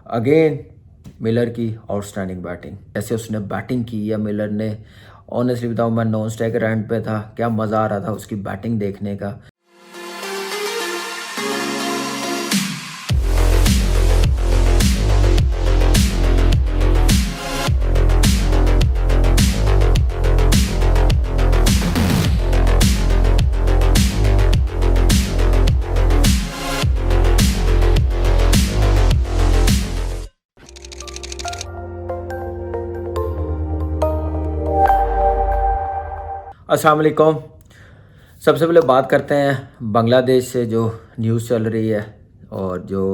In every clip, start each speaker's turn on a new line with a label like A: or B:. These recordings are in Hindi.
A: अगेन मिलर की आउटस्टैंडिंग बैटिंग, जैसे उसने बैटिंग की है मिलर ने, ऑनेस्टली बताऊँ मैं नॉन स्ट्राइकर एंड पे था, क्या मज़ा आ रहा था उसकी बैटिंग देखने का। अस्सलाम वालेकुम। सबसे पहले बात करते हैं बांग्लादेश से जो न्यूज़ चल रही है और जो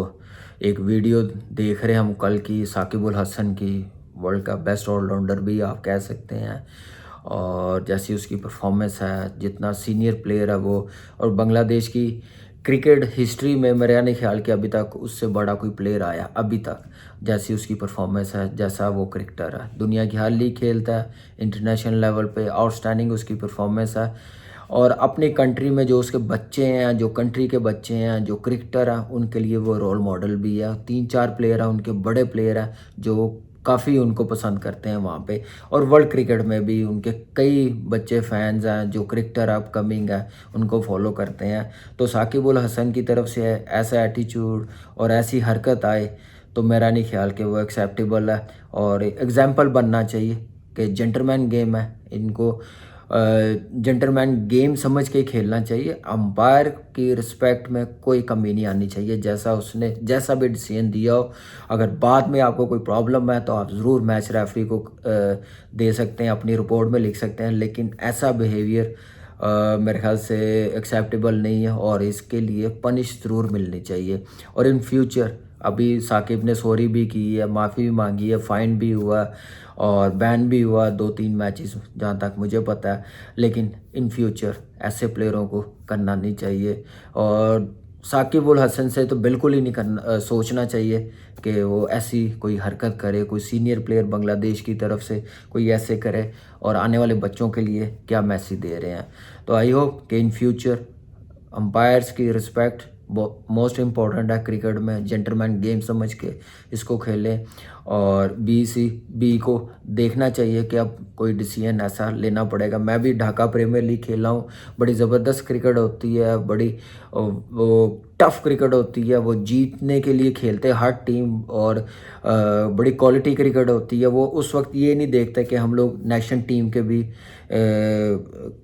A: एक वीडियो देख रहे हैं हम कल की, साकिब अल हसन की, वर्ल्ड का बेस्ट ऑलराउंडर भी आप कह सकते हैं। और जैसी उसकी परफॉर्मेंस है, जितना सीनियर प्लेयर है वो, और बांग्लादेश की क्रिकेट हिस्ट्री में मेरा नहीं ख्याल कि अभी तक उससे बड़ा कोई प्लेयर आया अभी तक, जैसी उसकी परफॉर्मेंस है, जैसा वो क्रिकेटर है, दुनिया की हर लीग खेलता है, इंटरनेशनल लेवल पे आउटस्टैंडिंग उसकी परफॉर्मेंस है। और अपनी कंट्री में जो उसके बच्चे हैं, जो कंट्री के बच्चे हैं, जो क्रिकेटर हैं, उनके लिए वो रोल मॉडल भी है। 3-4 प्लेयर हैं उनके, बड़े प्लेयर हैं जो काफ़ी उनको पसंद करते हैं वहाँ पे। और वर्ल्ड क्रिकेट में भी उनके कई बच्चे फैंस हैं जो क्रिकेटर अपकमिंग है, उनको फॉलो करते हैं। तो साकिब अल हसन की तरफ से ऐसा एटीट्यूड और ऐसी हरकत आए तो मेरा नहीं ख्याल कि वो एक्सेप्टेबल है और एग्जाम्पल बनना चाहिए कि जेंटलमैन गेम है, इनको जेंटलमैन गेम समझ के खेलना चाहिए। अंपायर की रिस्पेक्ट में कोई कमी नहीं आनी चाहिए, जैसा उसने जैसा भी डिसीजन दिया हो। अगर बाद में आपको कोई प्रॉब्लम है तो आप ज़रूर मैच रेफरी को दे सकते हैं, अपनी रिपोर्ट में लिख सकते हैं, लेकिन ऐसा बिहेवियर मेरे ख्याल से एक्सेप्टेबल नहीं है और इसके लिए पनिश ज़रूर मिलनी चाहिए। और इन फ्यूचर अभी साकिब ने सॉरी भी की है, माफ़ी भी मांगी है, फ़ाइन भी हुआ और बैन भी हुआ 2-3 मैचेस जहाँ तक मुझे पता है। लेकिन इन फ्यूचर ऐसे प्लेयरों को करना नहीं चाहिए और साकिब अल हसन से तो बिल्कुल ही नहीं करना, सोचना चाहिए कि वो ऐसी कोई हरकत करे, कोई सीनियर प्लेयर बांग्लादेश की तरफ से कोई ऐसे करे और आने वाले बच्चों के लिए क्या मैसेज दे रहे हैं। तो आई होप कि इन फ्यूचर अंपायर्स की रिस्पेक्ट मोस्ट इम्पॉर्टेंट है क्रिकेट में, जेंटलमैन गेम समझ के इसको खेलें। और बी को देखना चाहिए कि अब कोई डिसीजन ऐसा लेना पड़ेगा। मैं भी ढाका प्रीमियर लीग खेला हूँ, बड़ी ज़बरदस्त क्रिकेट होती है, बड़ी वो टफ क्रिकेट होती है, वो जीतने के लिए खेलते हैं हर टीम, और बड़ी क्वालिटी क्रिकेट होती है। वो उस वक्त ये नहीं देखते कि हम लोग नेशनल टीम के भी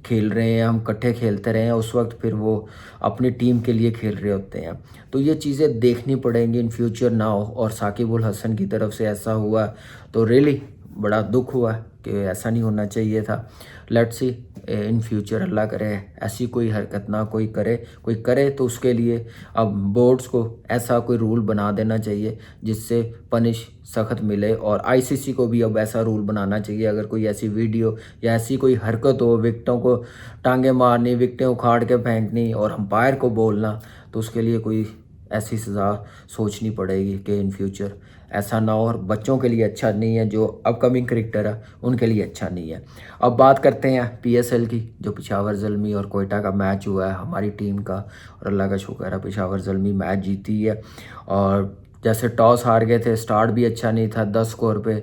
A: खेल रहे हैं, हम इकट्ठे खेलते रहे हैं, उस वक्त फिर वो अपनी टीम के लिए खेल रहे होते हैं। तो ये चीज़ें देखनी पड़ेंगी इन फ्यूचर ना हो। और साकिब अल हसन की तरफ से ऐसा हुआ तो रियली बड़ा दुख हुआ कि ऐसा नहीं होना चाहिए था। लेट्स सी इन फ्यूचर, अल्लाह करे ऐसी कोई हरकत ना कोई करे तो उसके लिए अब बोर्ड्स को ऐसा कोई रूल बना देना चाहिए जिससे पनिश सख्त मिले। और आईसीसी को भी अब ऐसा रूल बनाना चाहिए, अगर कोई ऐसी वीडियो या ऐसी कोई हरकत हो, विकेटों को टांगे मारनी, विकेटें उखाड़ के फेंकनी और अंपायर को बोलना, तो उसके लिए कोई ऐसी सज़ा सोचनी पड़ेगी कि इन फ्यूचर ऐसा ना हो। और बच्चों के लिए अच्छा नहीं है, जो अपकमिंग क्रिकेटर है उनके लिए अच्छा नहीं है। अब बात करते हैं पीएसएल की, जो पेशावर ज़ल्मी और कोयटा का मैच हुआ है हमारी टीम का, और अल्लाह का शुक्र है पेशावर ज़ल्मी मैच जीती है। और जैसे टॉस हार गए थे, स्टार्ट भी अच्छा नहीं था, 10 स्कोर पे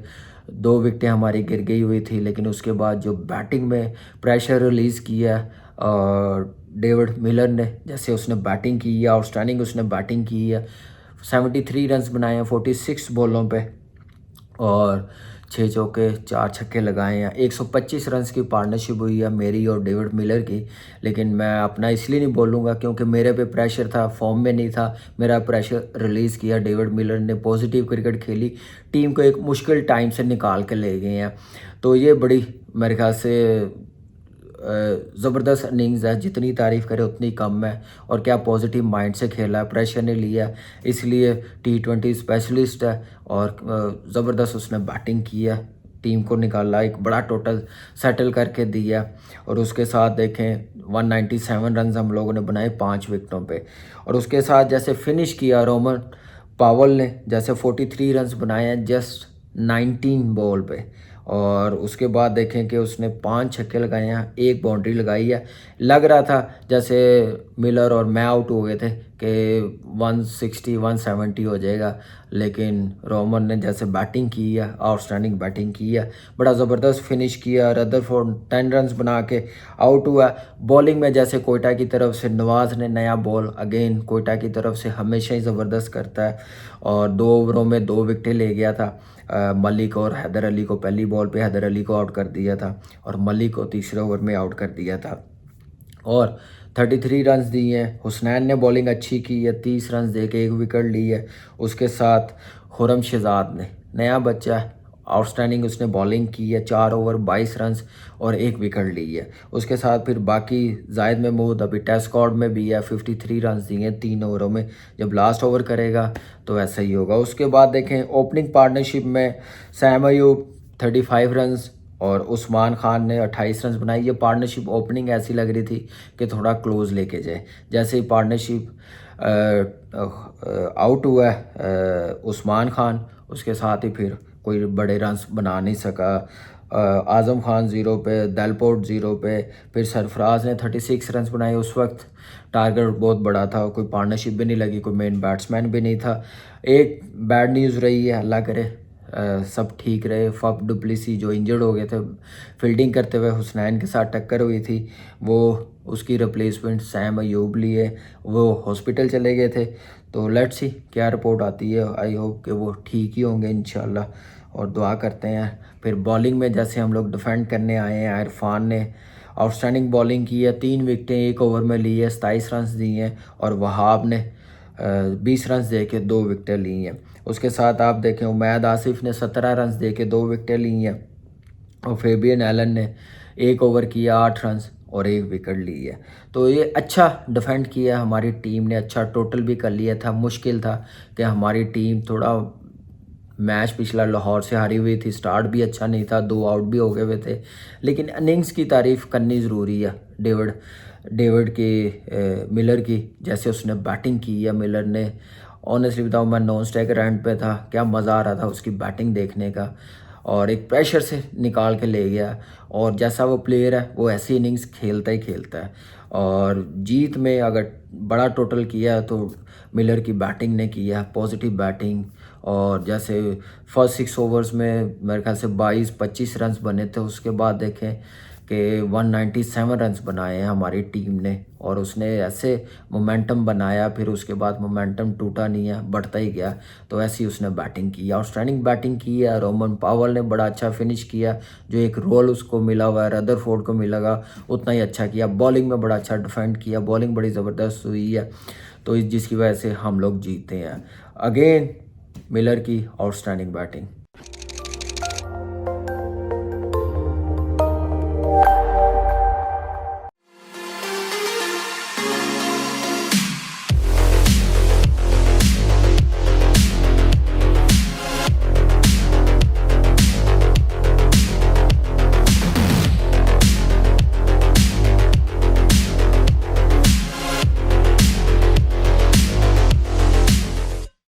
A: 2 विकेटें हमारी गिर गई हुई थी, लेकिन उसके बाद जो बैटिंग में प्रेशर रिलीज़ किया और डेविड मिलर ने, जैसे उसने बैटिंग की है, आउटस्टैंडिंग उसने बैटिंग की है, 73 रन्स बनाए हैं 46 बॉलों पे और 6 चौके 4 छक्के लगाए हैं। 125 रन्स की पार्टनरशिप हुई है मेरी और डेविड मिलर की। लेकिन मैं अपना इसलिए नहीं बोलूँगा क्योंकि मेरे पे प्रेशर था, फॉर्म में नहीं था, मेरा प्रेशर रिलीज़ किया। डेविड मिलर ने पॉजिटिव क्रिकेट खेली, टीम को एक मुश्किल टाइम से निकाल के ले गए हैं। तो ये बड़ी मेरे ख्याल से ज़बरदस्त इनिंग्स है, जितनी तारीफ़ करे उतनी कम है। और क्या पॉजिटिव माइंड से खेला है, प्रेशर नहीं लिया, इसलिए T20 स्पेशलिस्ट है और ज़बरदस्त उसने बैटिंग की है, टीम को निकाला, एक बड़ा टोटल सेटल करके दिया। और उसके साथ देखें 197 रन हम लोगों ने बनाए 5 विकेटों पे। और उसके साथ जैसे फिनिश किया रोमन पावल ने, जैसे 43 रन बनाए हैं जस्ट 19 बॉल पे। और उसके बाद देखें कि उसने 5 छक्के लगाए हैं, 1 बाउंड्री लगाई है। लग रहा था जैसे मिलर और मैं आउट हो गए थे, कि 160 170 हो जाएगा, लेकिन रोमन ने जैसे बैटिंग की है, आउटस्टैंडिंग बैटिंग की है, बड़ा ज़बरदस्त फिनिश किया। रदरफोर्ड 10 रन्स बना के आउट हुआ। बॉलिंग में जैसे कोयटा की तरफ से नवाज़ ने नया बॉल, अगेन कोयटा की तरफ से हमेशा ही ज़बरदस्त करता है, और 2 ओवरों में 2 विकेटें ले गया था। मलिक और हैदर अली को पहली बॉल पे हैदर अली को आउट कर दिया था, और मलिक को तीसरे ओवर में आउट कर दिया था, और 33 रन्स दिए हैं। हुसनैन ने बॉलिंग अच्छी की है, 30 रन्स दे के 1 विकेट ली है। उसके साथ खुरम शहजाद ने, नया बच्चा है, आउटस्टैंडिंग उसने बॉलिंग की है, 4 ओवर 22 रन्स और 1 विकेट ली है। उसके साथ फिर बाकी जाहिद महमूद अभी टेस्ट स्क्वाड में भी है, 53 रन्स दिए हैं 3 ओवरों में। जब लास्ट ओवर करेगा तो ऐसा ही होगा। उसके बाद देखें ओपनिंग पार्टनरशिप में सैम अयूब 35 रन्स और उस्मान खान ने 28 रन्स बनाई। ये पार्टनरशिप ओपनिंग ऐसी लग रही थी कि थोड़ा क्लोज लेके जाए। जैसे ही पार्टनरशिप आउट हुआ उस्मान खान, उसके साथ ही फिर कोई बड़े रन्स बना नहीं सका। आज़म खान 0 पे, दलपोर्ट 0 पे, फिर सरफराज ने 36 रन्स बनाए। उस वक्त टारगेट बहुत बड़ा था, कोई पार्टनरशिप भी नहीं लगी, कोई मेन बैट्समैन भी नहीं था। एक बैड न्यूज़ रही है, अल्लाह करे सब ठीक रहे। फफ डुप्लेसी जो इंजर्ड हो गए थे फील्डिंग करते हुए, हुसनैन के साथ टक्कर हुई थी, वो उसकी रिप्लेसमेंट सैम अयूब लिए, वो हॉस्पिटल चले गए थे। तो लेट्स सी क्या रिपोर्ट आती है। आई होप कि वो ठीक ही होंगे इंशाल्लाह, और दुआ करते हैं। फिर बॉलिंग में जैसे हम लोग डिफेंड करने आए हैं, इरफान ने आउटस्टैंडिंग बॉलिंग की है, 3 विकेटें 1 ओवर में ली है, 27 रन्स दिए हैं, और वहाब ने 20 रन्स दे के 2 विकेटें ली हैं। उसके साथ आप देखें उमैद आसिफ ने 17 रन्स दे के 2 विकेटें ली हैं, और फेबियन एलन ने 1 ओवर किया 8 रन्स और 1 विकेट ली है। तो ये अच्छा डिफेंड किया हमारी टीम ने, अच्छा टोटल भी कर लिया था। मुश्किल था कि हमारी टीम थोड़ा मैच पिछला लाहौर से हारी हुई थी, स्टार्ट भी अच्छा नहीं था, 2 आउट भी हो गए हुए थे, लेकिन इनिंग्स की तारीफ़ करनी ज़रूरी है। डेविड की मिलर की, जैसे उसने बैटिंग की है मिलर ने, ऑनेस्टली बताऊँ मैं नॉन स्ट्राइकर एंड पे था, क्या मज़ा आ रहा था उसकी बैटिंग देखने का, और एक प्रेशर से निकाल के ले गया। और जैसा वो प्लेयर है वो ऐसी इनिंग्स खेलता ही खेलता है। और जीत में अगर बड़ा टोटल किया तो मिलर की बैटिंग ने किया, पॉजिटिव बैटिंग। और जैसे फर्स्ट 6 ओवर्स में मेरे ख्याल से 22-25 रन्स बने थे, उसके बाद देखें कि 197 रन्स बनाए हैं हमारी टीम ने, और उसने ऐसे मोमेंटम बनाया, फिर उसके बाद मोमेंटम टूटा नहीं है, बढ़ता ही गया। तो ऐसी उसने बैटिंग की, आउटस्टैंडिंग बैटिंग की है। रोमन पावल ने बड़ा अच्छा फिनिश किया, जो एक रोल उसको मिला हुआ है रदरफोर्ड को मिलेगा उतना ही अच्छा किया। बॉलिंग में बड़ा अच्छा डिफेंड किया, बॉलिंग बड़ी ज़बरदस्त हुई है, तो जिसकी वजह से हम लोग जीते हैं। अगेन मिलर की आउटस्टैंडिंग बैटिंग।